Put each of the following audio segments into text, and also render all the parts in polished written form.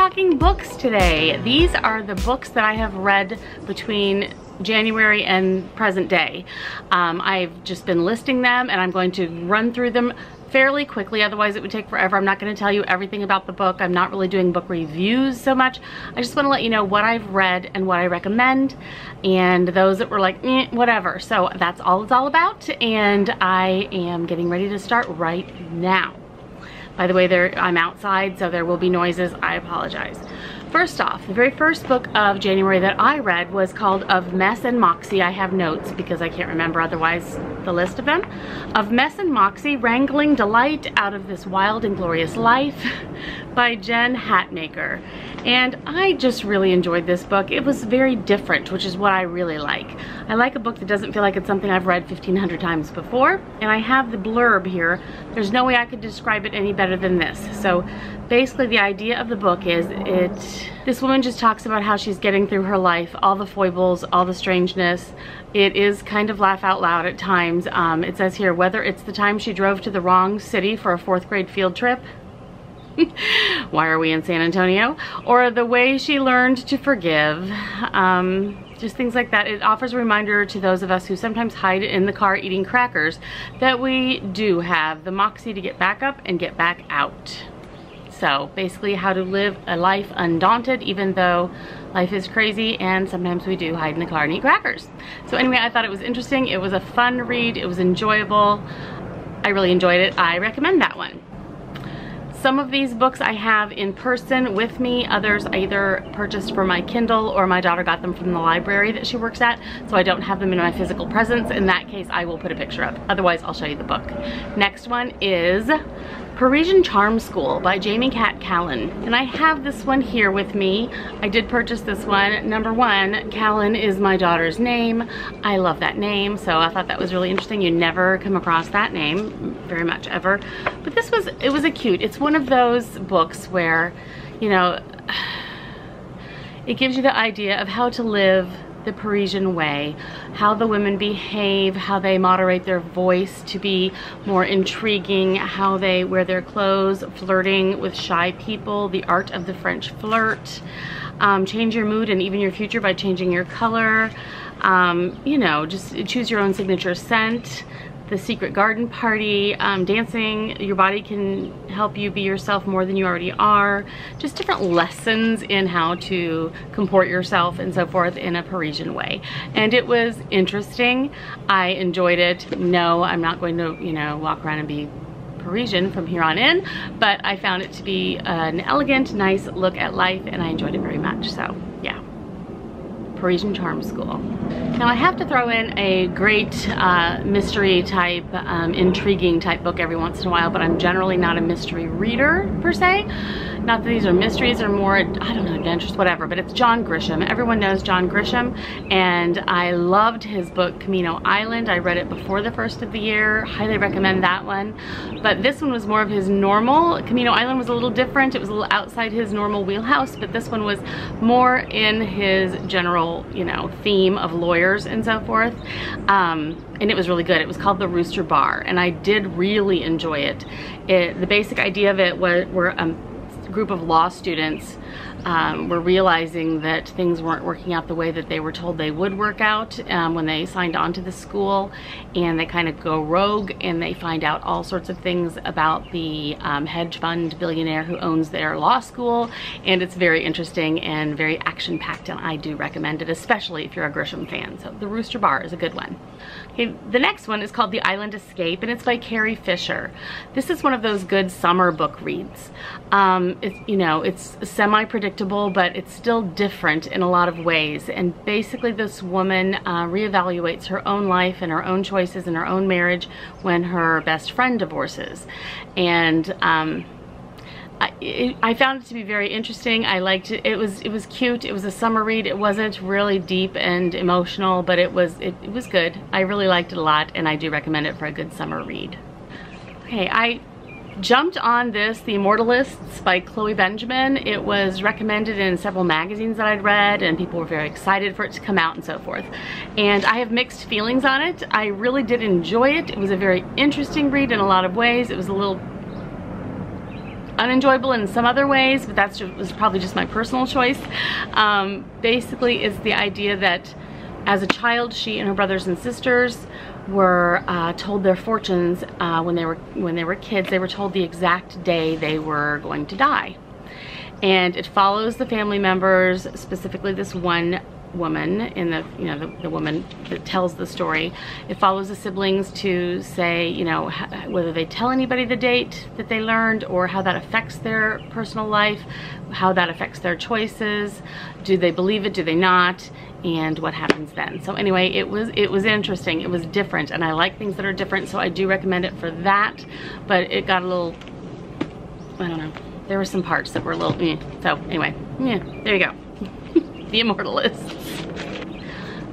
talking books today. These are the books that I have read between January and present day. I've just been listing them and I'm going to run through them fairly quickly, otherwise it would take forever. I'm not going to tell you everything about the book. I'm not really doing book reviews so much. I just want to let you know what I've read and what I recommend, and those that were like, whatever. So that's all it's all about, and I am getting ready to start right now. By the way, I'm outside, so there will be noises. I apologize. First off, the very first book of January that I read was called Of Mess and Moxie. I have notes because I can't remember otherwise the list of them. Of Mess and Moxie, Wrangling Delight Out of This Wild and Glorious Life by Jen Hatmaker. And I just really enjoyed this book. It was very different, which is what I really like. I like a book that doesn't feel like it's something I've read 1,500 times before. And I have the blurb here. There's no way I could describe it any better than this. So basically the idea of the book is this woman just talks about how she's getting through her life, all the foibles, all the strangeness. It is kind of laugh out loud at times. It says here, whether it's the time she drove to the wrong city for a 4th grade field trip, why are we in San Antonio? Or the way she learned to forgive. Just things like that. It offers a reminder to those of us who sometimes hide in the car eating crackers that we do have the moxie to get back up and get back out. So basically how to live a life undaunted even though life is crazy and sometimes we do hide in the car and eat crackers. So anyway, I thought it was interesting. It was a fun read. It was enjoyable. I really enjoyed it. I recommend that one. Some of these books I have in person with me. Others I either purchased for my Kindle or my daughter got them from the library that she works at, so I don't have them in my physical presence. In that case, I will put a picture up. Otherwise, I'll show you the book. Next one is Parisian Charm School by Jamie Cat Callan. And I have this one here with me. I did purchase this one. Number one, Callan is my daughter's name. I love that name, so I thought that was really interesting. You never come across that name very much ever. But it was a cute. It's one of those books where, you know, it gives you the idea of how to live the Parisian way, how the women behave, how they moderate their voice to be more intriguing, how they wear their clothes, flirting with shy people, the art of the French flirt, change your mood and even your future by changing your color, you know, just choose your own signature scent, the secret garden party, dancing, your body can help you be yourself more than you already are, just different lessons in how to comport yourself and so forth in a Parisian way. And it was interesting. I enjoyed it. No, I'm not going to, you know, walk around and be Parisian from here on in, but I found it to be an elegant, nice look at life and I enjoyed it very much. So yeah, Parisian Charm School. Now I have to throw in a great mystery type, intriguing type book every once in a while, but I'm generally not a mystery reader per se. Not that these are mysteries, or more, I don't know, adventures, whatever, but it's John Grisham. Everyone knows John Grisham, and I loved his book, Camino Island. I read it before the first of the year. Highly recommend that one. But this one was more of his normal. Camino Island was a little different. It was a little outside his normal wheelhouse, but this one was more in his general, you know, theme of lawyers and so forth. And it was really good. It was called The Rooster Bar, and I did really enjoy it. The basic idea of it were group of law students were realizing that things weren't working out the way that they were told they would work out when they signed on to the school, and they kind of go rogue and they find out all sorts of things about the hedge fund billionaire who owns their law school, and it's very interesting and very action-packed, and I do recommend it, especially if you're a Grisham fan. So The Rooster Bar is a good one. Okay, the next one is called The Island Escape, and it's by Carrie Fisher. This is one of those good summer book reads. It's, you know, it's semi-predictable, but it's still different in a lot of ways. And basically this woman reevaluates her own life and her own choices in her own marriage when her best friend divorces. And I found it to be very interesting. I liked it. It was cute. It was a summer read. It wasn't really deep and emotional, but it was good. I really liked it a lot, and I do recommend it for a good summer read. Okay, I jumped on this, The Immortal Lists by Chloe Benjamin. It was recommended in several magazines that I'd read, and people were very excited for it to come out and so forth. And I have mixed feelings on it. I really did enjoy it. It was a very interesting read in a lot of ways. It was a little unenjoyable in some other ways, but that was probably just my personal choice. Basically, it's the idea that as a child, she and her brothers and sisters were told their fortunes when they were kids. They were told the exact day they were going to die, and it follows the family members, specifically this one woman in the, you know, the woman that tells the story. It follows the siblings to say, you know, whether they tell anybody the date that they learned, or how that affects their personal life, how that affects their choices. Do they believe it? Do they not? And what happens then? So anyway, it was interesting. It was different, and I like things that are different, so I do recommend it for that. But it got a little, I don't know, there were some parts that were a little so anyway, yeah, there you go. The Immortal List.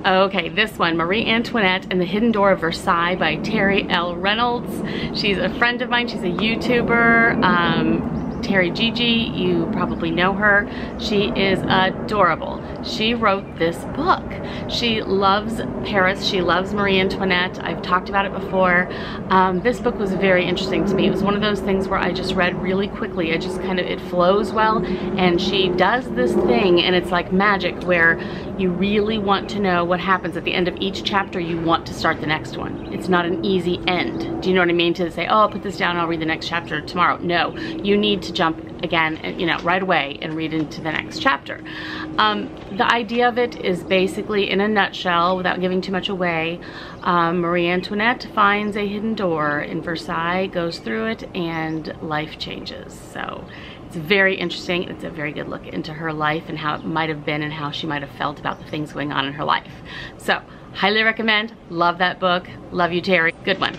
Okay, this one, Marie Antoinette and the Hidden Door of Versailles by Terry L. Reynolds. She's a friend of mine. She's a YouTuber. Terry Gigi, you probably know her. She is adorable. She wrote this book. She loves Paris. She loves Marie Antoinette. I've talked about it before. This book was very interesting to me. It was one of those things where I just read really quickly. It just kind of, it flows well, and she does this thing, and it's like magic, where you really want to know what happens at the end of each chapter. You want to start the next one. It's not an easy end. Do you know what I mean? To say, oh, I'll put this down, I'll read the next chapter tomorrow. No, you need to jump again, you know, right away and read into the next chapter. The idea of it is basically, in a nutshell, without giving too much away, Marie Antoinette finds a hidden door in Versailles, goes through it, and life changes. So it's very interesting. It's a very good look into her life and how it might have been and how she might have felt about the things going on in her life. So highly recommend. Love that book. Love you, Terry. Good one.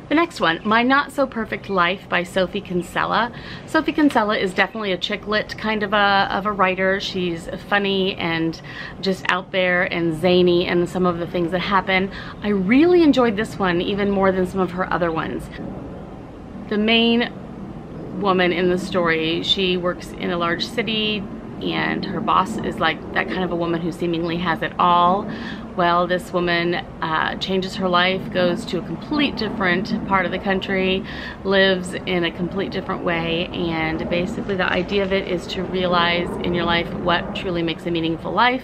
The next one, My Not So Perfect Life by Sophie Kinsella. Sophie Kinsella is definitely a chick lit kind of a writer. She's funny and just out there and zany in some of the things that happen. I really enjoyed this one even more than some of her other ones. The main woman in the story, she works in a large city, and her boss is like that kind of a woman who seemingly has it all. Well, this woman changes her life, goes to a complete different part of the country, lives in a complete different way, and basically the idea of it is to realize in your life what truly makes a meaningful life,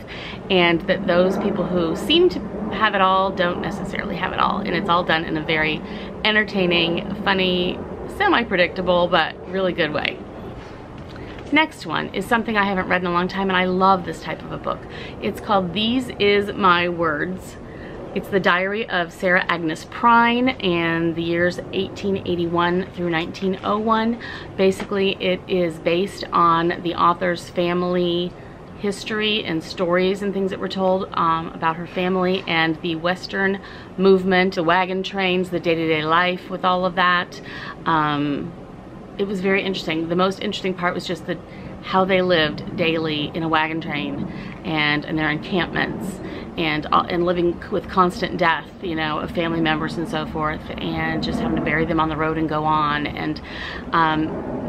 and that those people who seem to have it all don't necessarily have it all. And it's all done in a very entertaining, funny, semi-predictable, but really good way. Next one is something I haven't read in a long time, and I love this type of a book. It's called These Is My Words. It's the diary of Sarah Agnes Prine and the years 1881 through 1901. Basically, it is based on the author's family history and stories and things that were told about her family and the Western movement, the wagon trains, the day-to-day life with all of that. It was very interesting. The most interesting part was just how they lived daily in a wagon train and in their encampments, and living with constant death, you know, of family members and so forth, and just having to bury them on the road and go on. And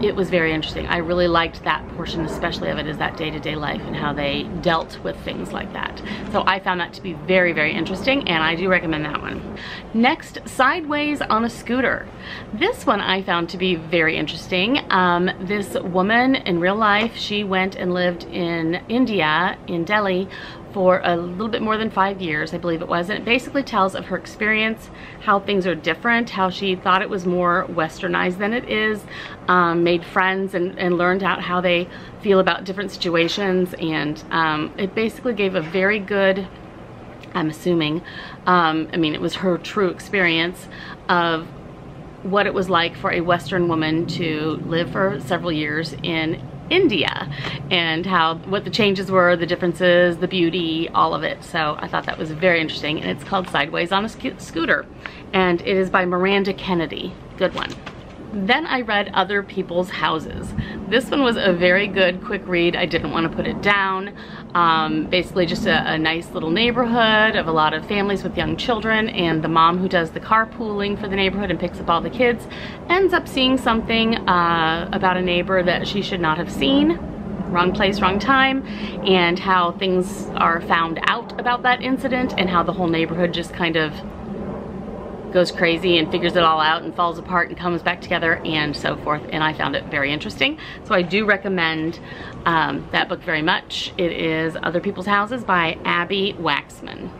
it was very interesting. I really liked that portion, especially of it, is that day-to-day life and how they dealt with things like that. So I found that to be very, very interesting, and I do recommend that one. Next, Sideways on a Scooter. This one I found to be very interesting. This woman in real life, she went and lived in India, in Delhi, for a little bit more than 5 years, I believe it was, and it basically tells of her experience, how things are different, how she thought it was more westernized than it is, made friends and learned out how they feel about different situations, and it basically gave a very good, I'm assuming, I mean, it was her true experience of what it was like for a Western woman to live for several years in India, and what the changes were, the differences, the beauty, all of it. So I thought that was very interesting, and it's called Sideways on a Scooter, and it is by Miranda Kennedy. Good one. Then I read Other People's Houses. This one was a very good, quick read. I didn't want to put it down. Basically just a nice little neighborhood of a lot of families with young children, and the mom who does the carpooling for the neighborhood and picks up all the kids ends up seeing something about a neighbor that she should not have seen. Wrong place, wrong time, and how things are found out about that incident, and how the whole neighborhood just kind of goes crazy and figures it all out and falls apart and comes back together and so forth, and I found it very interesting. So I do recommend that book very much. It is Other People's Houses by Abby Waxman.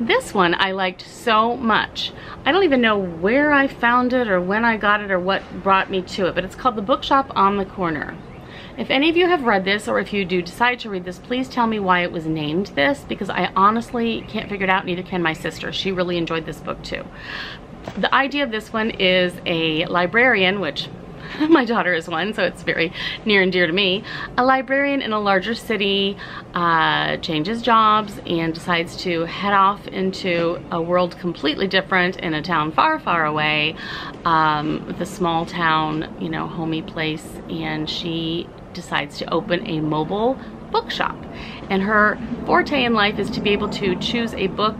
This one I liked so much. I don't even know where I found it or when I got it or what brought me to it, but it's called The Bookshop on the Corner. If any of you have read this, or if you do decide to read this, please tell me why it was named this, because I honestly can't figure it out, neither can my sister. She really enjoyed this book too. The idea of this one is a librarian, which my daughter is one, so it's very near and dear to me. A librarian in a larger city changes jobs and decides to head off into a world completely different in a town far, far away, with a small town, you know, homey place, and she decides to open a mobile bookshop. And her forte in life is to be able to choose a book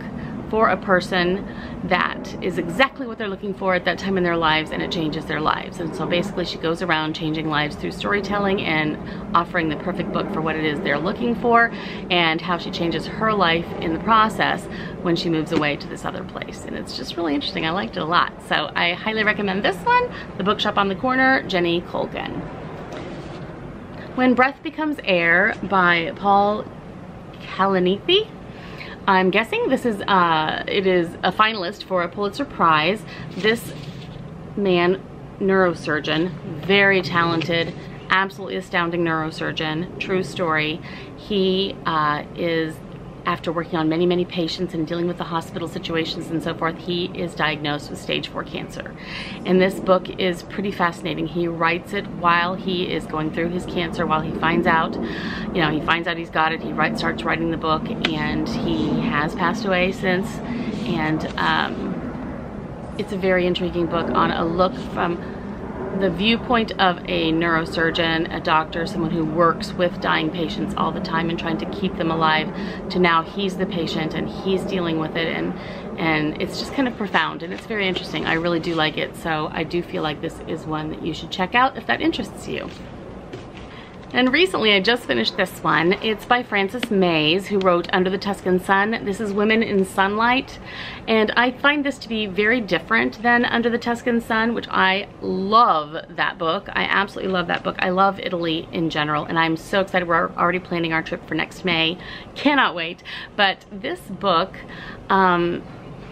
for a person that is exactly what they're looking for at that time in their lives, and it changes their lives. And so basically she goes around changing lives through storytelling and offering the perfect book for what it is they're looking for, and how she changes her life in the process when she moves away to this other place. And it's just really interesting. I liked it a lot. So I highly recommend this one, The Bookshop on the Corner, Jenny Colgan. When Breath Becomes Air by Paul Kalanithi. I'm guessing this is, it is a finalist for a Pulitzer Prize. This man, neurosurgeon, very talented, absolutely astounding neurosurgeon, true story. He is, after working on many, many patients and dealing with the hospital situations and so forth, he is diagnosed with stage 4 cancer. And this book is pretty fascinating. He writes it while he is going through his cancer, while he finds out, you know, he finds out he's got it. He starts writing the book, and he has passed away since. And it's a very intriguing book on a look from the viewpoint of a neurosurgeon, a doctor, someone who works with dying patients all the time and trying to keep them alive, to now he's the patient and he's dealing with it, and it's just kind of profound, and it's very interesting. I really do like it, so I do feel like this is one that you should check out if that interests you. And recently I just finished this one. It's by Frances Mays, who wrote Under the Tuscan Sun. This is Women in Sunlight, and I find this to be very different than Under the Tuscan Sun, which I love that book. I absolutely love that book. I love Italy in general, and I'm so excited. We're already planning our trip for next May. Cannot wait. But this book,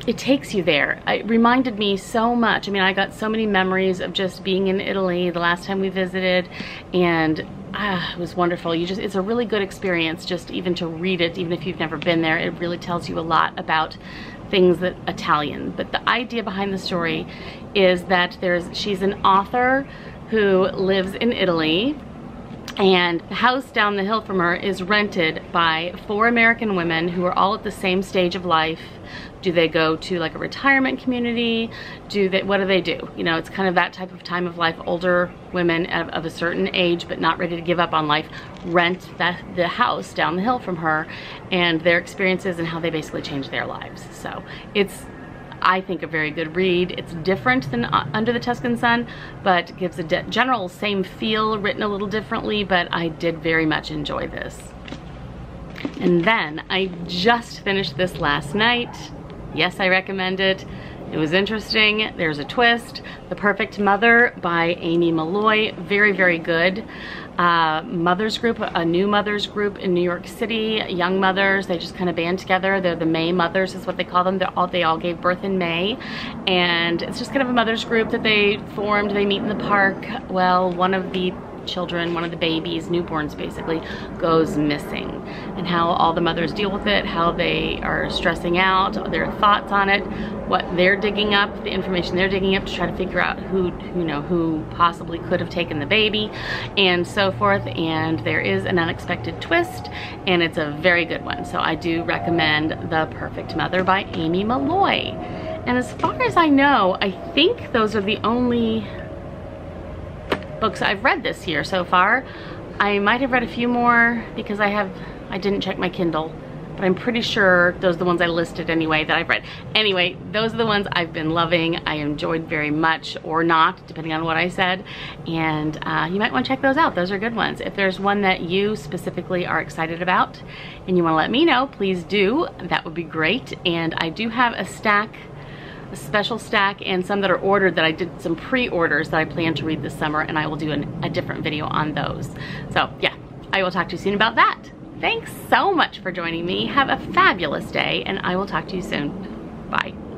it takes you there. It reminded me so much. I mean, I got so many memories of just being in Italy the last time we visited, and it was wonderful. It's a really good experience just even to read it, even if you've never been there. It really tells you a lot about things that Italian. But the idea behind the story is that she's an author who lives in Italy, and the house down the hill from her is rented by 4 American women who are all at the same stage of life. Do they go to like a retirement community? What do they do? You know, it's kind of that type of time of life. Older women of a certain age but not ready to give up on life rent the house down the hill from her, and their experiences and how they basically change their lives. So it's, I think, a very good read. It's different than Under the Tuscan Sun, but gives a general same feel, written a little differently, but I did very much enjoy this. And then I just finished this last night. Yes, I recommend it. It was interesting. There's a twist. The Perfect Mother by Amy Malloy. Very, very good. Mothers group, a new mothers group in New York City. Young mothers, they just kind of band together. They're the May mothers is what they call them. They all gave birth in May. And it's just kind of a mothers group that they formed. They meet in the park. Well, one of the children, one of the babies, newborns basically, goes missing, and how all the mothers deal with it, how they are stressing out, their thoughts on it, what they're digging up, the information they're digging up to try to figure out who possibly could have taken the baby, and so forth. And there is an unexpected twist, and it's a very good one. So I do recommend The Perfect Mother by Amy Malloy. And as far as I know, I think those are the only books I've read this year so far. I might have read a few more because I didn't check my Kindle, but I'm pretty sure those are the ones I listed anyway that I've read. Anyway, those are the ones I've been loving, I enjoyed very much, or not, depending on what I said. And you might want to check those out. Those are good ones. If there's one that you specifically are excited about and you want to let me know, please do. That would be great. And I do have a stack a special stack and some that are ordered that I did some pre-orders that I plan to read this summer, and I will do a different video on those. So yeah, I will talk to you soon about that. Thanks so much for joining me. Have a fabulous day, and I will talk to you soon. Bye.